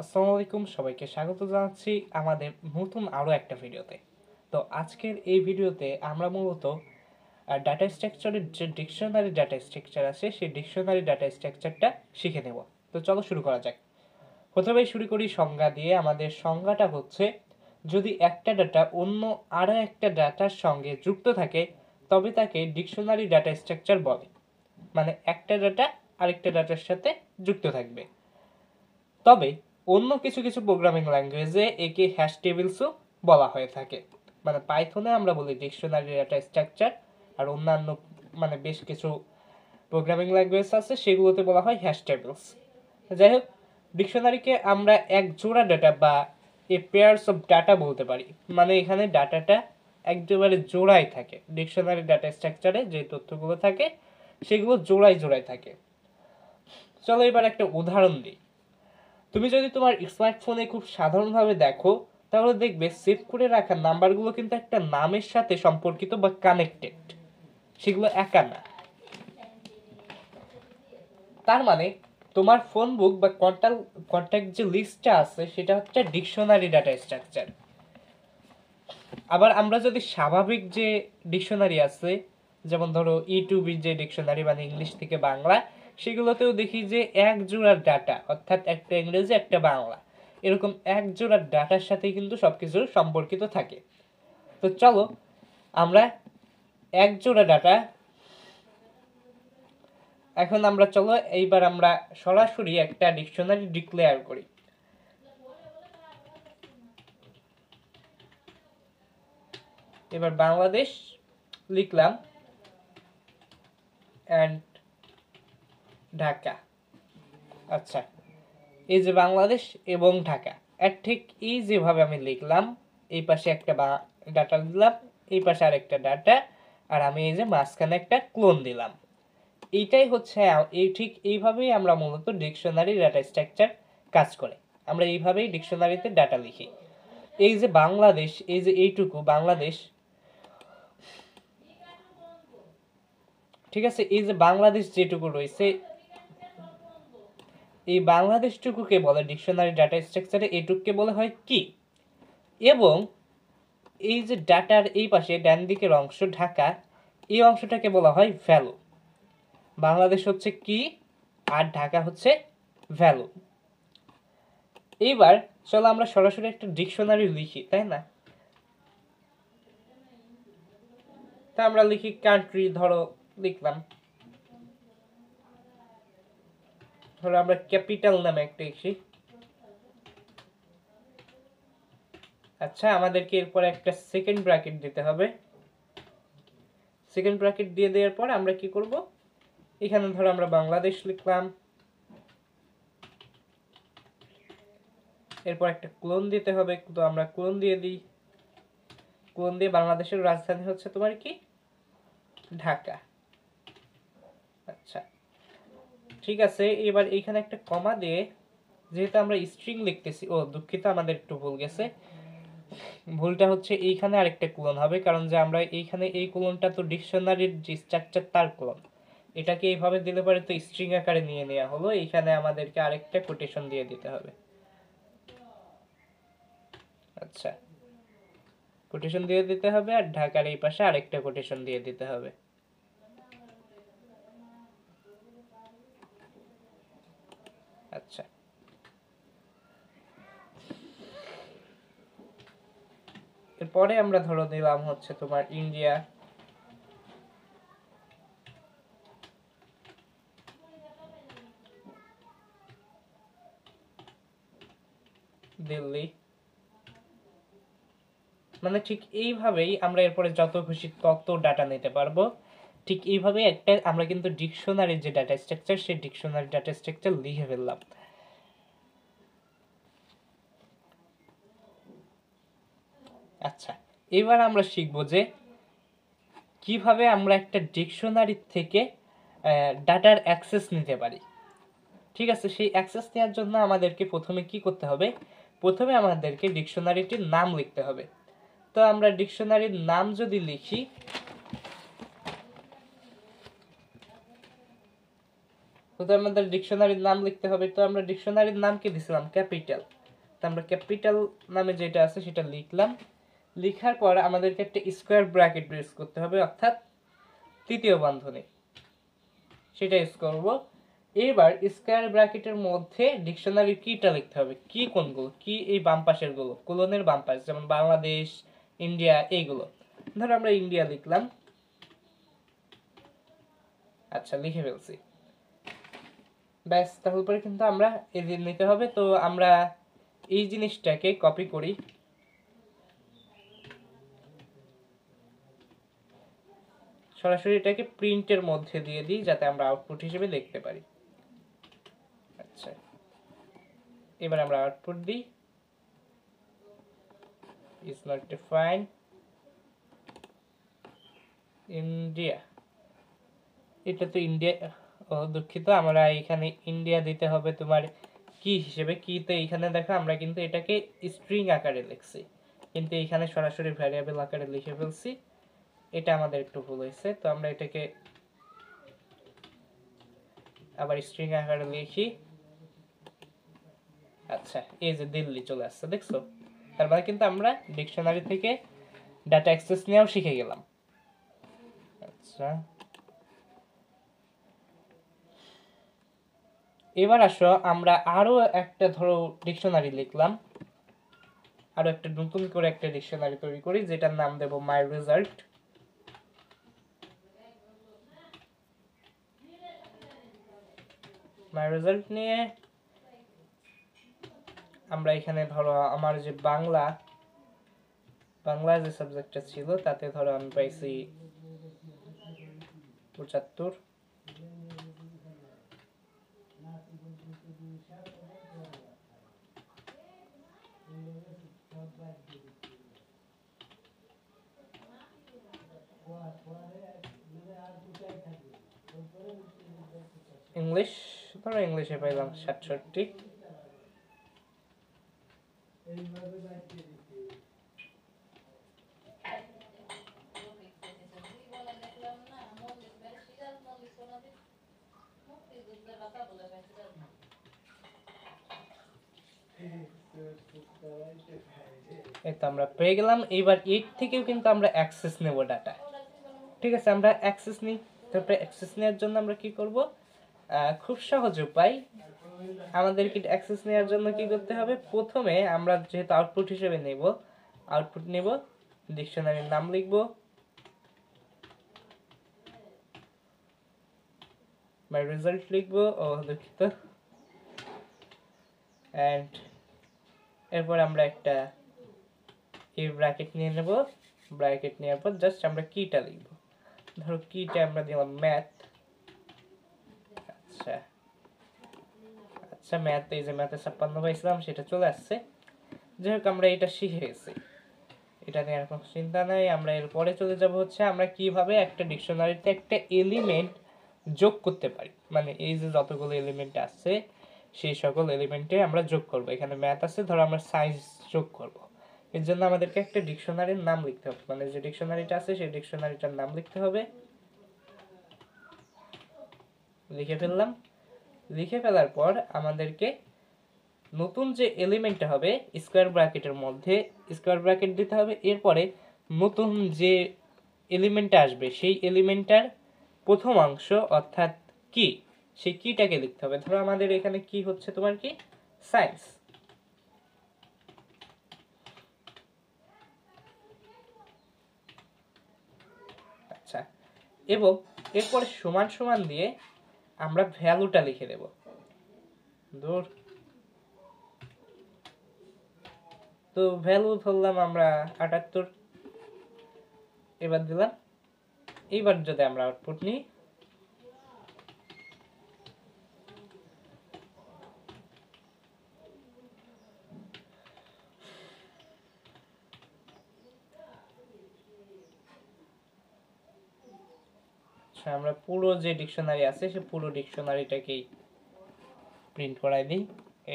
আসসালামু আলাইকুম, সবাইকে স্বাগত জানাচ্ছি আমাদের নতুন আরও একটা ভিডিওতে। তো আজকের এই ভিডিওতে আমরা মূলত ডাটা স্ট্রাকচারের যে ডিকশনারি ডাটা স্ট্রাকচার আছে সেই ডিকশনারি ডাটা স্ট্রাকচারটা শিখে নেব। তো চলো শুরু করা যাক। প্রথমেই শুরু করি সংজ্ঞা দিয়ে। আমাদের সংজ্ঞাটা হচ্ছে, যদি একটা ডাটা অন্য আরও একটা ডাটার সঙ্গে যুক্ত থাকে তবে তাকে ডিকশনারি ডাটা স্ট্রাকচার বলে। মানে একটা ডাটা আরেকটা ডাটার সাথে যুক্ত থাকবে। তবে অন্য কিছু কিছু প্রোগ্রামিং ল্যাঙ্গুয়েজে একে হ্যাশ টেবিলসও বলা হয়ে থাকে। মানে পাইথনে আমরা বলি ডিকশনারি ডাটা স্ট্রাকচার, আর অন্যান্য বেশ কিছু প্রোগ্রামিং ল্যাঙ্গুয়েজ আছে সেগুলোতে বলা হয় হ্যাশ টেবিলস। যাই হোক, ডিকশনারিকে আমরা এক জোড়া ডাটা বা এ পেয়ার্স অফ ডাটা বলতে পারি। মানে এখানে ডাটাটা একেবারে জোড়ায় থাকে। ডিকশনারি ডাটা স্ট্রাকচারে যে তথ্যগুলো থাকে সেগুলো জোড়ায় জোড়ায় থাকে। চলো এবার একটা উদাহরণ দিই। তুমি যদি তোমার স্মার্টফোনে খুব সাধারণভাবে দেখো তাহলে দেখবে সেভ করে রাখা নাম্বারগুলো কিন্তু একটা নামের সাথে সম্পর্কিত বা কানেক্টেড, সেগুলো একা না। তার মানে তোমার ফোন বুক বা কন্ট্যাক্ট যে লিস্টটা আছে সেটা হচ্ছে ডিকশনারি ডাটা স্ট্রাকচার। আবার আমরা যদি স্বাভাবিক যে ডিকশনারি আছে, যেমন ধরো ইউটিউবের যে ডিকশনারি মানে ইংলিশ থেকে বাংলা, সেগুলোতেও দেখি যে এক জোড়ার ডাটা, অর্থাৎ একটা ইংরেজি একটা বাংলা, এরকম এক জোড়ার ডাটার সাথে কিন্তু সবকিছু সম্পর্কিত থাকে। তো চলো আমরা এক জোড়া ডাটা চলো এইবার আমরা সরাসরি একটা ডিকশনারি ডিক্লেয়ার করি। এবার বাংলাদেশ লিখলাম অ্যান্ড ঢাকা। আচ্ছা, এই যে বাংলাদেশ এবং ঢাকা, আর ঠিক এই যেভাবে আমি লিখলাম, এই পাশে একটা ডাটা দিলাম, এই পাশে আরেকটা ডাটা, আর আমি এই যে মাঝখানে একটা ক্লোন দিলাম। এইটাই হচ্ছে ঠিক এইভাবেই আমরা মূলত ডিকশনারি ডাটা স্ট্রাকচার কাজ করে। আমরা এইভাবেই ডিকশনারিতে ডাটা লিখি। এই যে বাংলাদেশ, এই যে এইটুকু বাংলাদেশ, ঠিক আছে, এই যে বাংলাদেশ যেটুকু রয়েছে, এই বাংলাদেশটুকুকে বলে ডিকশনারি ডাটা স্ট্রাকচারে এইটুকুকে বলে হয় কি। এবং এই যে ডাটার এই পাশে ডান দিকের অংশ ঢাকা, এই অংশটাকে বলা হয় ভ্যালু। বাংলাদেশ হচ্ছে কি আর ঢাকা হচ্ছে ভ্যালু। এইবার চলো আমরা সরাসরি একটা ডিকশনারি লিখি, তাই না? তা আমরা লিখি কান্ট্রি, ধরো লিখলাম, ধরো আমরা ক্যাপিটাল নামে একটা লিখি। আচ্ছা, আমাদেরকে এরপর একটা সেকেন্ড ব্র্যাকেট দিতে হবে। সেকেন্ড ব্র্যাকেট দিয়ে দেওয়ার পর আমরা কি করব, এখানে ধরো আমরা বাংলাদেশ লিখলাম, এরপর একটা ক্লোন দিতে হবে। তো আমরা ক্লোন দিয়ে দিই। ক্লোন দিয়ে বাংলাদেশের রাজধানী হচ্ছে তোমার কি, ঢাকা। আচ্ছা, ঠিক আছে। এবার এইখানে একটা কমা দিয়ে, যেহেতু আমরা স্ট্রিং লিখতেছি, ও দুঃখিত, আমাদের একটু ভুল গেছে। ভুলটা হচ্ছে এইখানে আরেকটা ক্লোন হবে, কারণ যে আমরা এইখানে এই ক্লোনটা তো ডিকশনারির যে স্ট্রাকচার তার ক্লোন। এটাকে এইভাবে দিলে পরে তো স্ট্রিং আকারে নিয়ে নেওয়া হলো। এইখানে আমাদেরকে আরেকটা কোটেশন দিয়ে দিতে হবে। আচ্ছা, কোটেশন দিয়ে দিতে হবে, আর ঢাকার এই পাশে আরেকটা কোটেশন দিয়ে দিতে হবে। আচ্ছা, এরপরে আমরা ধরো দিলাম হচ্ছে তোমার ইন্ডিয়া, দিল্লি। মানে ঠিক এইভাবেই আমরা এরপরে যত খুশি তত ডাটা নিতে পারবো। ঠিক এইভাবে একটা আমরা কিন্তু ডিকশনারির যে ডাটা স্ট্রাকচার, সেই ডিকশনারি ডাটা স্ট্রাকচার লিখে ফেললাম। আচ্ছা, এবার আমরা শিখবো যে কিভাবে আমরা একটা ডিকশনারি থেকে ডাটার অ্যাক্সেস নিতে পারি। ঠিক আছে, সেই অ্যাক্সেস নেওয়ার জন্য আমাদেরকে প্রথমে কি করতে হবে, প্রথমে আমাদেরকে ডিকশনারিটির নাম লিখতে হবে। তো আমরা ডিকশনারির নাম যদি লিখি, তো আমাদের ডিকশনারির নাম লিখতে হবে। তো আমরা ডিকশনারির নাম কি দিছিলাম? ক্যাপিটাল। তো আমরা ক্যাপিটাল নামে যেটা আছে সেটা লিখলাম। লেখার পর আমাদেরকে একটা স্কোয়ার ব্র্যাকেট ইউজ করতে হবে, অর্থাৎ তৃতীয় বন্ধনী, সেটা ইউজ করব। এবার স্কোয়ার ব্র্যাকেটের মধ্যে ডিকশনারি কিটা লিখতে হবে। কি কোনগুলো? কি এই বাম পাশের গুলো, কোলনের বাম পাশ, যেমন বাংলাদেশ, ইন্ডিয়া, এইগুলো। ধরো আমরা ইন্ডিয়া লিখলাম। আচ্ছা, লিখে ফেলছি। ব্যাস, তারপরে কিন্তু আমরা এই যে নিতে হবে। তো আমরা এই জিনিসটাকে কপি করি, সরাসরি এটাকে প্রিন্টের মধ্যে দিয়ে দিই, যাতে আমরা আউটপুট হিসেবে দেখতে পারি। আচ্ছা, এবার আমরা আউটপুট দিই, ইজ নট ডিফাইন্ড ইন্ডিয়া। এটা তো ইন্ডিয়া, ও দুঃখিত, আমরা এখানে ইন্ডিয়া দিতে হবে তোমার কি হিসেবে। কি তো এখানে দেখো আমরা কিন্তু এটাকে স্ট্রিং আকারে লিখছি, কিন্তু এখানে সরাসরি ভ্যারিয়েবল আকারে লিখে ফেলছি। এটা আমাদের একটু ভুল হয়েছে। তো আমরা এটাকে আবার স্ট্রিং আকারে লিখি। আচ্ছা, এই যে দিল্লি চলে আসছে, দেখছো? তার মানে কিন্তু আমরা ডিকশনারি থেকে ডাটা অ্যাক্সেস নিয়েও শিখে গেলাম। আচ্ছা, এবার আসো আমরা আরো একটা ধরো ডিকশনারি লিখলাম, আরো একটা নতুন করে একটা ডিকশনারি তৈরি করি, যেটার নাম দেব মাই রেজাল্ট। মাই রেজাল্ট নিয়ে আমরা এখানে ধরো আমার যে বাংলা যে সাবজেক্টটা ছিল তাতে ধরো আমি পাইছি 75। ইংলিশ, ধরো ইংলিশে পাইলাম 67। এই তো আমরা পেয়ে গেলাম। এবার এর থেকেও কিন্তু আমরা অ্যাক্সেস নেব ডাটা। ঠিক আছে, আমরা অ্যাক্সেস নিই। তারপরে অ্যাক্সেস নেওয়ার জন্য আমরা কি করব? খুব সহজ উপায়। আমাদেরকে অ্যাক্সেস নেওয়ার জন্য কি করতে হবে? প্রথমে আমরা যেহেতু আউটপুট হিসেবে নেব, আউটপুট নেব, ডিকশনারির নাম লিখব, মাই রেজাল্ট লিখব, ও দুঃখিত, এন্ড এরপর আমরা একটা এই ব্র্যাকেট নিয়ে নেব। ব্র্যাকেট নেওয়ার পর জাস্ট আমরা কিটা লিখব। ধরো কিটা আমরা দিলাম ম্যাথ। আচ্ছা আচ্ছা, ম্যাথ, এই যে ম্যাথে 56 পাইছিলাম সেটা চলে আসছে। যাই হোক, আমরা এটা শিখে গেছি, এটা নিয়ে আর কোনো চিন্তা নাই। আমরা এরপরে চলে যাব হচ্ছে আমরা কিভাবে একটা ডিকশনারিতে একটা এলিমেন্ট যোগ করতে পারি। মানে এই যে যতগুলো এলিমেন্ট আছে সেই সকল এলিমেন্টে আমরা যোগ করব। এখানে ম্যাথ আছে, ধরো আমরা সায়েন্স যোগ করব। এর জন্য আমাদেরকে একটা ডিকশনারির নাম লিখতে হবে, মানে যে ডিকশনারিটা আছে সেই ডিকশনারিটার নাম লিখতে হবে। লিখে ফেললাম। লিখে ফেলার পর আমাদেরকে নতুন যে এলিমেন্টটা হবে স্কোয়ার ব্র্যাকেটের মধ্যে স্কোয়ার ব্র্যাকেট দিতে হবে। এরপরে নতুন যে এলিমেন্টটা আসবে সেই এলিমেন্টটার প্রথম অংশ, অর্থাৎ কি, সেই কিটাকে লিখতে হবে। ধরো আমাদের এখানে কি হচ্ছে, তোমার কি, সায়েন্স। আচ্ছা, এবং এরপরে সমান সমান দিয়ে আমরা ভ্যালুটা লিখে দেব। দূর, তো ভ্যালু ধরলাম আমরা 78। এবার দিলাম। এইবার যদি আমরা আউটপুট নিই, আমরা পুরো যে ডিকশনারি আছে সে পুরো ডিকশনারিটাকেই প্রিন্ট করাই দিই।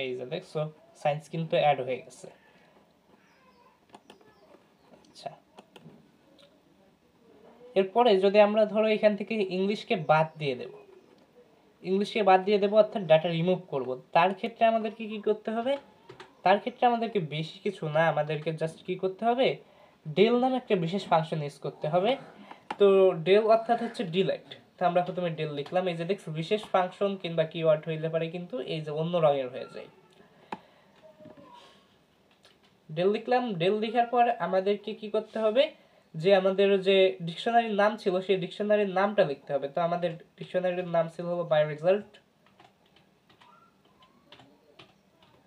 এই যে দেখছো, সায়েন্স কিন্তু অ্যাড হয়ে গেছে। আচ্ছা, এরপরে যদি আমরা ধরো এখান থেকে ইংলিশকে বাদ দিয়ে দেব, ইংলিশকে বাদ দিয়ে দেবো, অর্থাৎ ডাটা রিমুভ করব। তার ক্ষেত্রে আমাদেরকে কি করতে হবে? তার ক্ষেত্রে আমাদেরকে বেশি কিছু না, আমাদেরকে জাস্ট কি করতে হবে, ডেল নামে একটা বিশেষ ফাংশন ইউজ করতে হবে। তো ডেল অর্থাৎ হচ্ছে ডিলেট। তো আমরা প্রথমে ডেল লিখলাম, এই যে দেখছো বিশেষ ফাংশন কিংবা কিওয়ার্ড হইলে পারে কিন্তু এই যে অন্য রঙের হয়ে যায়। ডেল লিখলাম, ডেল লেখার পর আমাদেরকে কি করতে হবে, যে আমাদের যে ডিকশনারির নাম ছিল সেই ডিকশনারির নামটা লিখতে হবে। তো আমাদের ডিকশনারির নাম ছিল হলো বাই রেজাল্ট।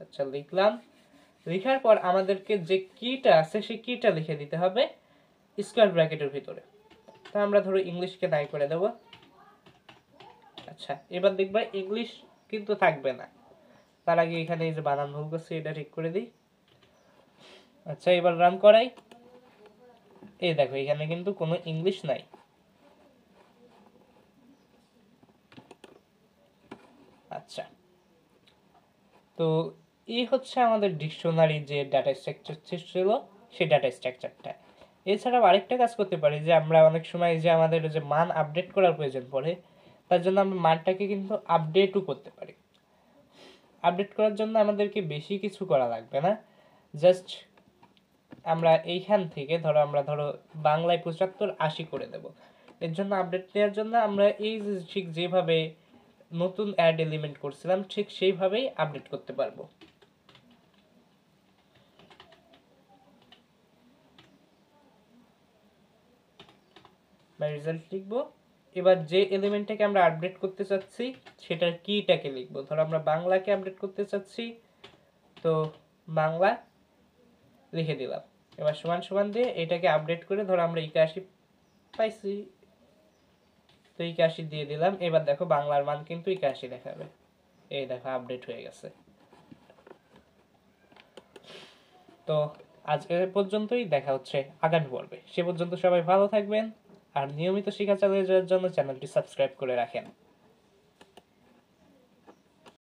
আচ্ছা লিখলাম, লেখার পর আমাদেরকে যে কিটা আছে সেই কিটা লিখে দিতে হবে স্কোয়ার ব্র্যাকেটের ভিতরে। তো আমরা ধরো ইংলিশকে নাই করে দেব। আচ্ছা এবার দেখবা ইংলিশ কিন্তু থাকবে না, তার আগে এখানে এই যে বানান ভুল করছি এটা ঠিক করে দিই। আচ্ছা এবার রান করাই, এই দেখো এখানে কিন্তু কোনো ইংলিশ নাই। আচ্ছা তো এই হচ্ছে আমাদের ডিকশনারি যে ডাটা স্ট্রাকচার ছিল সেই ডাটা স্ট্রাকচারটা। এছাড়াও আরেকটা কাজ করতে পারি, যে আমরা অনেক সময় যে আমাদের যে মান আপডেট করার প্রয়োজন পড়ে, তার জন্য আমরা মানটাকে কিন্তু আপডেটও করতে পারি। আপডেট করার জন্য আমাদেরকে বেশি কিছু করা লাগবে না, জাস্ট আমরা এইখান থেকে ধরো বাংলায় 75-80 করে দেব। এর জন্য আপডেট নেওয়ার জন্য আমরা এই যে ঠিক যেভাবে নতুন অ্যাড এলিমেন্ট করছিলাম ঠিক সেইভাবেই আপডেট করতে পারবো। বা রেজাল্ট লিখবো। এবার যে এলিমেন্টটাকে আমরা আপডেট করতে চাচ্ছি সেটার কিটাকে লিখবো। ধরো আমরা বাংলাকে আপডেট করতে চাচ্ছি, তো বাংলা লিখে দিলাম। এবার সমান সমান দিয়ে এটাকে আপডেট করে ধরো আমরা 81 পাইছি, তো 81 দিয়ে দিলাম। এবার দেখো বাংলার মান কিন্তু 81 দেখাবে। এই দেখো আপডেট হয়ে গেছে। তো আজ এ পর্যন্তই, দেখা হচ্ছে আগামী পর্বে। সে পর্যন্ত সবাই ভালো থাকবেন আর নিয়মিত শিক্ষা চালিয়ে যাওয়ার জন্য চ্যানেলটি সাবস্ক্রাইব করে রাখেন।